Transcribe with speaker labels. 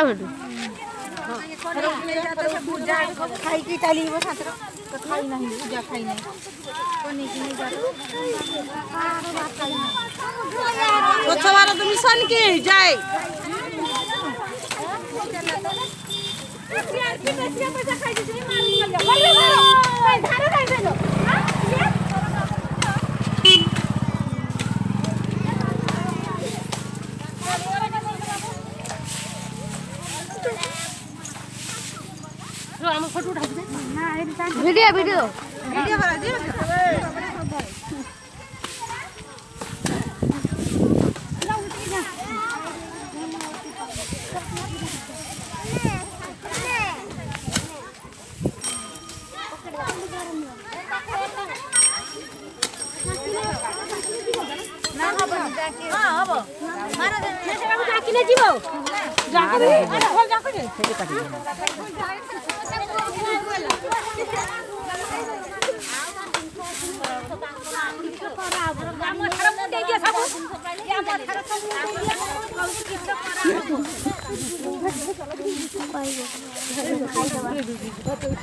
Speaker 1: हेटु
Speaker 2: खाई की चली वो साथ तो खाई नहीं पूजा खाई नहीं कोनी की नहीं जातो
Speaker 3: तो छवारा तो मिशन के जाए
Speaker 1: पैसा खाई दे मार धारा खाई दे हां हम फोटो उठा दे ना वीडियो वीडियो
Speaker 2: वीडियो बना दे ना हबो जाके हां हबो मारा दे
Speaker 1: जाके ने जीवो जाके अरे हो जाके दे सेटे काटी ଆମ ଥର ମୁଁ ଦେଇ ଦିଏ ସବୁ ଆମ ଥର ସବୁ ମୁଁ ଦେଇ ଦିଏ ଆଉ କିଛି କରା